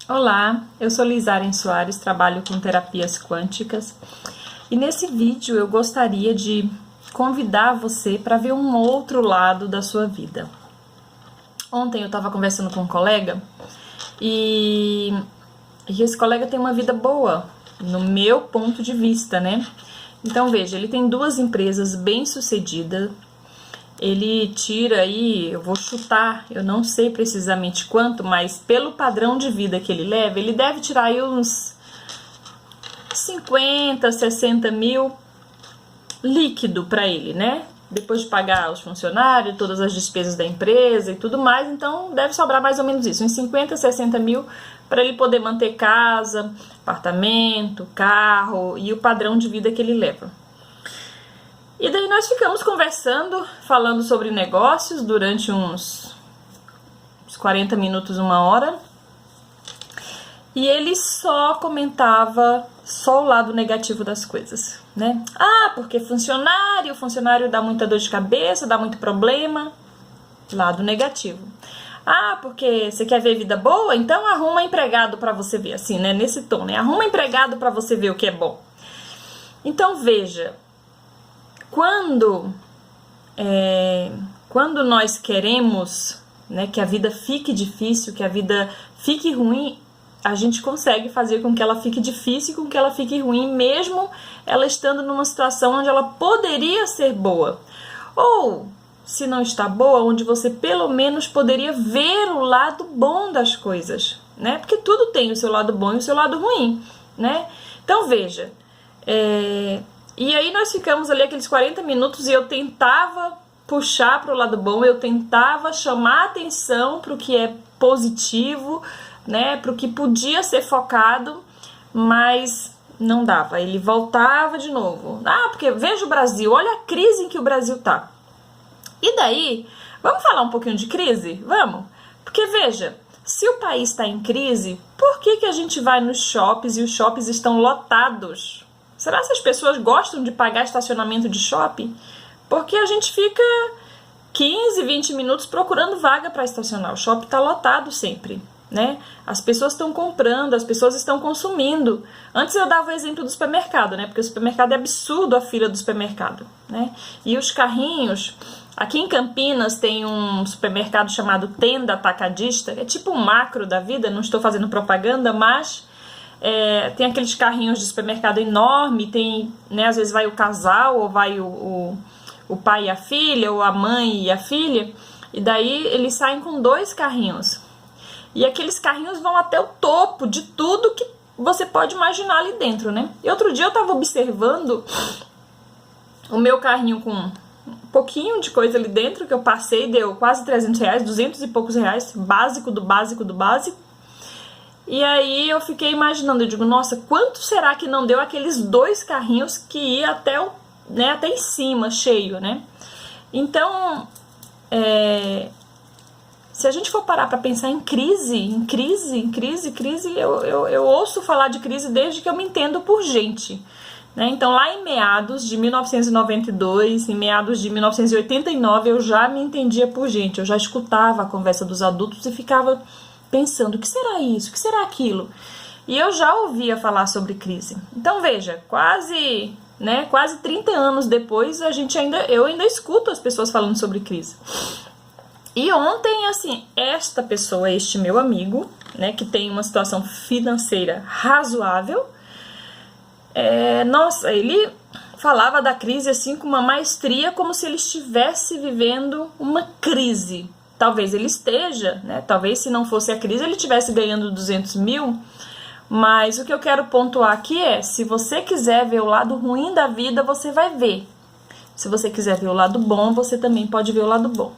Olá, eu sou Lizaren Soares, trabalho com terapias quânticas e nesse vídeo eu gostaria de convidar você para ver um outro lado da sua vida. Ontem eu estava conversando com um colega e esse colega tem uma vida boa, no meu ponto de vista, né? Então veja, ele tem 2 empresas bem-sucedidas. Ele tira aí, eu vou chutar, eu não sei precisamente quanto, mas pelo padrão de vida que ele leva, ele deve tirar aí uns 50, 60 mil líquido para ele, né? Depois de pagar os funcionários, todas as despesas da empresa e tudo mais, então deve sobrar mais ou menos isso, uns 50, 60 mil para ele poder manter casa, apartamento, carro e o padrão de vida que ele leva. E daí nós ficamos conversando, falando sobre negócios durante uns 40 minutos, 1 hora. E ele só comentava só o lado negativo das coisas, né? Ah, porque funcionário dá muita dor de cabeça, dá muito problema. Lado negativo. Ah, porque você quer ver vida boa? Então arruma empregado pra você ver, assim, né? Nesse tom, né? Arruma empregado pra você ver o que é bom. Então veja, quando nós queremos, né, que a vida fique difícil, que a vida fique ruim, a gente consegue fazer com que ela fique difícil, com que ela fique ruim, mesmo ela estando numa situação onde ela poderia ser boa. Ou, se não está boa, onde você pelo menos poderia ver o lado bom das coisas, né? Porque tudo tem o seu lado bom e o seu lado ruim, né? Então veja, e aí nós ficamos ali aqueles 40 minutos e eu tentava puxar para o lado bom, eu tentava chamar atenção para o que é positivo, né, para o que podia ser focado, mas não dava. Ele voltava de novo. Ah, porque veja o Brasil, olha a crise em que o Brasil tá. E daí, vamos falar um pouquinho de crise? Vamos? Porque veja, se o país está em crise, por que a gente vai nos shoppings e os shoppings estão lotados? Será que as pessoas gostam de pagar estacionamento de shopping? Porque a gente fica 15, 20 minutos procurando vaga para estacionar. O shopping está lotado sempre, né? As pessoas estão comprando, as pessoas estão consumindo. Antes eu dava o exemplo do supermercado, né? Porque o supermercado é absurdo, a fila do supermercado, né? E os carrinhos... Aqui em Campinas tem um supermercado chamado Tenda Atacadista. É tipo um Macro da vida, não estou fazendo propaganda, mas... tem aqueles carrinhos de supermercado enorme, tem, né, às vezes vai o casal, ou vai o pai e a filha, ou a mãe e a filha, e daí eles saem com 2 carrinhos. E aqueles carrinhos vão até o topo de tudo que você pode imaginar ali dentro, né? E outro dia eu tava observando o meu carrinho com um pouquinho de coisa ali dentro, que eu passei, deu quase 300 reais, 200 e poucos reais, básico do básico do básico. E aí eu fiquei imaginando, eu digo, nossa, quanto será que não deu aqueles 2 carrinhos que ia até, até em cima, cheio, né? Então, se a gente for parar para pensar em crise, eu ouço falar de crise desde que eu me entendo por gente, né? Então, lá em meados de 1992, em meados de 1989, eu já me entendia por gente, eu já escutava a conversa dos adultos e ficava... pensando, o que será isso? O que será aquilo? E eu já ouvia falar sobre crise. Então veja, quase 30 anos depois, eu ainda escuto as pessoas falando sobre crise. E ontem, assim, este meu amigo, né, que tem uma situação financeira razoável, ele falava da crise assim com uma maestria, como se ele estivesse vivendo uma crise. Talvez ele esteja, né? Talvez se não fosse a crise ele estivesse ganhando 200 mil, mas o que eu quero pontuar aqui é, se você quiser ver o lado ruim da vida, você vai ver. Se você quiser ver o lado bom, você também pode ver o lado bom.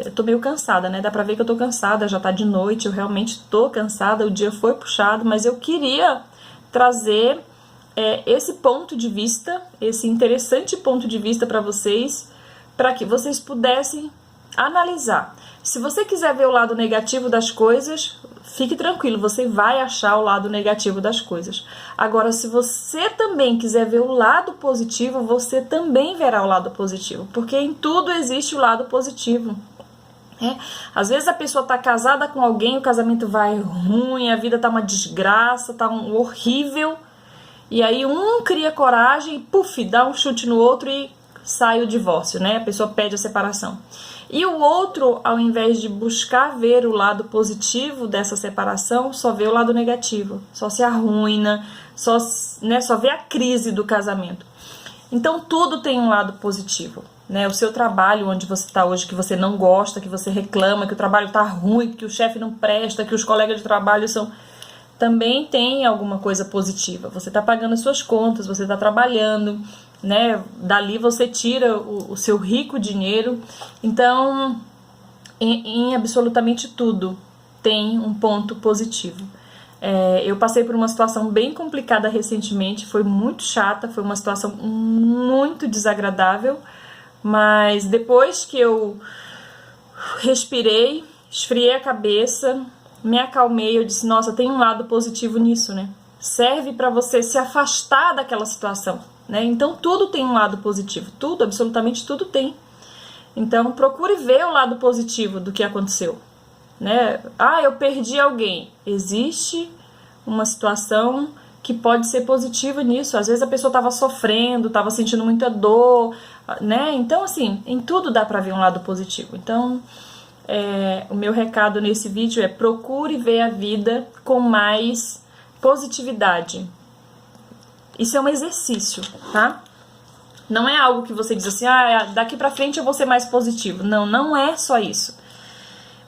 Eu tô meio cansada, né? Dá pra ver que eu tô cansada, já tá de noite, eu realmente tô cansada, o dia foi puxado, mas eu queria trazer esse ponto de vista, esse interessante ponto de vista para vocês, para que vocês pudessem analisar. Se você quiser ver o lado negativo das coisas, fique tranquilo, você vai achar o lado negativo das coisas. Agora, se você também quiser ver o lado positivo, você também verá o lado positivo, porque em tudo existe o lado positivo. Às vezes a pessoa tá casada com alguém, o casamento vai ruim, a vida tá uma desgraça, tá horrível, e aí um cria coragem e puf, dá um chute no outro e sai o divórcio, né? A pessoa pede a separação. E o outro, ao invés de buscar ver o lado positivo dessa separação, só vê o lado negativo, só se arruína, só vê a crise do casamento. Então tudo tem um lado positivo, né? O seu trabalho, onde você está hoje, que você não gosta, que você reclama, que o trabalho está ruim, que o chefe não presta, que os colegas de trabalho são... Também tem alguma coisa positiva. Você está pagando as suas contas, você está trabalhando, né? Dali você tira o seu rico dinheiro. Então, em absolutamente tudo tem um ponto positivo. Eu passei por uma situação bem complicada recentemente, foi muito chata, foi uma situação muito desagradável, mas depois que eu respirei, esfriei a cabeça, me acalmei, eu disse, nossa, tem um lado positivo nisso, né? Serve para você se afastar daquela situação, né? Então tudo tem um lado positivo, tudo, absolutamente tudo tem. Então procure ver o lado positivo do que aconteceu, né? Ah, eu perdi alguém. Existe uma situação que pode ser positiva nisso. Às vezes a pessoa estava sofrendo, estava sentindo muita dor, né? Então, assim, em tudo dá para ver um lado positivo. Então, o meu recado nesse vídeo é: procure ver a vida com mais positividade. Isso é um exercício, tá? Não é algo que você diz assim, daqui pra frente eu vou ser mais positivo. Não, não é só isso.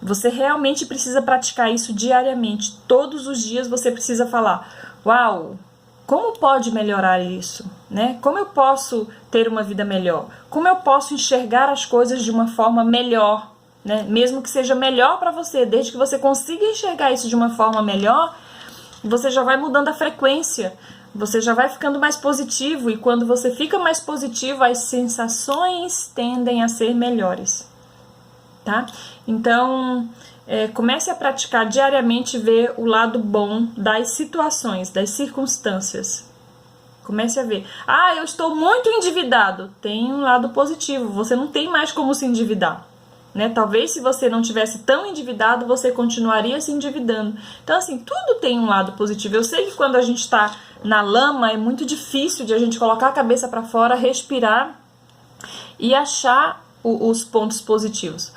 Você realmente precisa praticar isso diariamente. Todos os dias você precisa falar, uau, como pode melhorar isso, né? Como eu posso ter uma vida melhor? Como eu posso enxergar as coisas de uma forma melhor, né? Mesmo que seja melhor para você, desde que você consiga enxergar isso de uma forma melhor, você já vai mudando a frequência, você já vai ficando mais positivo, e quando você fica mais positivo, as sensações tendem a ser melhores, tá? Então, comece a praticar diariamente, ver o lado bom das situações, das circunstâncias. Comece a ver. Eu estou muito endividado. Tem um lado positivo, você não tem mais como se endividar, né? Talvez se você não tivesse tão endividado, você continuaria se endividando. Então, assim, tudo tem um lado positivo. Eu sei que quando a gente está na lama, é muito difícil de a gente colocar a cabeça para fora, respirar e achar os pontos positivos.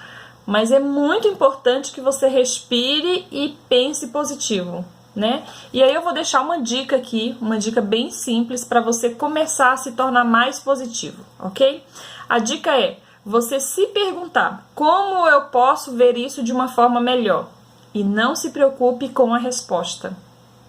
Mas é muito importante que você respire e pense positivo, né? E aí eu vou deixar uma dica aqui, uma dica bem simples para você começar a se tornar mais positivo, ok? A dica é você se perguntar: como eu posso ver isso de uma forma melhor? E não se preocupe com a resposta.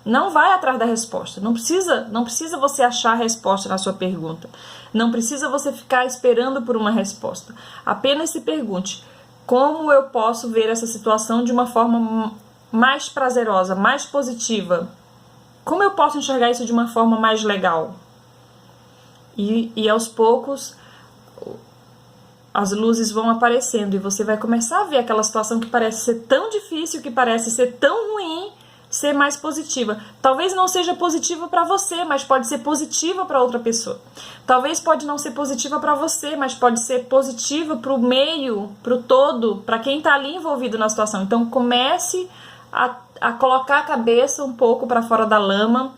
Não vai atrás da resposta. Não precisa você achar a resposta na sua pergunta. Não precisa você ficar esperando por uma resposta. Apenas se pergunte: como eu posso ver essa situação de uma forma mais prazerosa, mais positiva? Como eu posso enxergar isso de uma forma mais legal? E aos poucos as luzes vão aparecendo e você vai começar a ver aquela situação que parece ser tão difícil, que parece ser tão ruim, ser mais positiva. Talvez não seja positiva para você, mas pode ser positiva para outra pessoa. Talvez pode não ser positiva para você, mas pode ser positiva para o meio, para o todo, para quem está ali envolvido na situação. Então comece a colocar a cabeça um pouco para fora da lama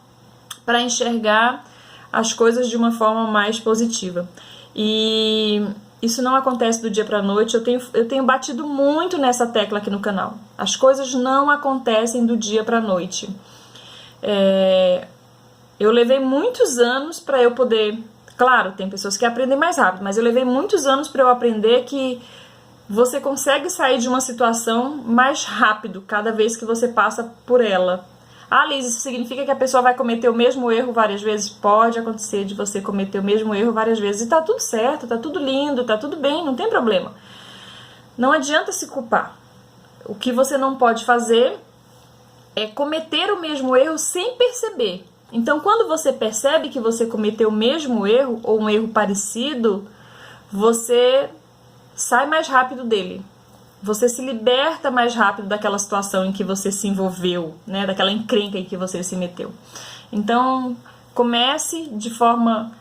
para enxergar as coisas de uma forma mais positiva. E isso não acontece do dia para a noite. Eu tenho batido muito nessa tecla aqui no canal. As coisas não acontecem do dia para a noite. Eu levei muitos anos para eu poder... Claro, tem pessoas que aprendem mais rápido, mas eu levei muitos anos para eu aprender que você consegue sair de uma situação mais rápido cada vez que você passa por ela. Liz, isso significa que a pessoa vai cometer o mesmo erro várias vezes? Pode acontecer de você cometer o mesmo erro várias vezes. E tá tudo certo, tá tudo lindo, tá tudo bem, não tem problema. Não adianta se culpar. O que você não pode fazer é cometer o mesmo erro sem perceber. Então, quando você percebe que você cometeu o mesmo erro ou um erro parecido, você sai mais rápido dele. Você se liberta mais rápido daquela situação em que você se envolveu, né? Daquela encrenca em que você se meteu. Então, comece de forma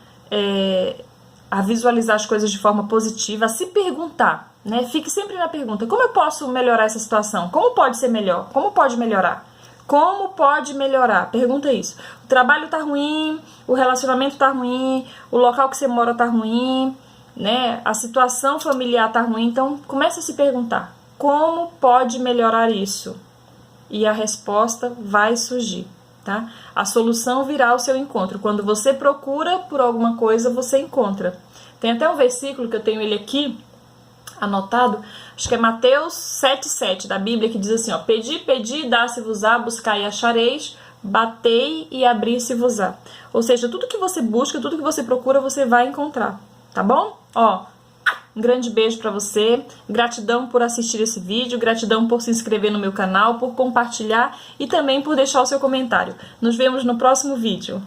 a visualizar as coisas de forma positiva, a se perguntar, né? Fique sempre na pergunta: como eu posso melhorar essa situação? Como pode ser melhor? Como pode melhorar? Como pode melhorar? Pergunta isso. O trabalho tá ruim, o relacionamento tá ruim, o local que você mora tá ruim, né? A situação familiar tá ruim. Então, comece a se perguntar: como pode melhorar isso? E a resposta vai surgir, tá? A solução virá ao seu encontro. Quando você procura por alguma coisa, você encontra. Tem até um versículo que eu tenho ele aqui anotado, acho que é Mateus 7,7 da Bíblia, que diz assim, ó: pedi, pedi, dá-se-vos-á, buscai e achareis, batei e abri-se-vos-á. Ou seja, tudo que você busca, tudo que você procura, você vai encontrar, tá bom? Ó, um grande beijo pra você, gratidão por assistir esse vídeo, gratidão por se inscrever no meu canal, por compartilhar e também por deixar o seu comentário. Nos vemos no próximo vídeo.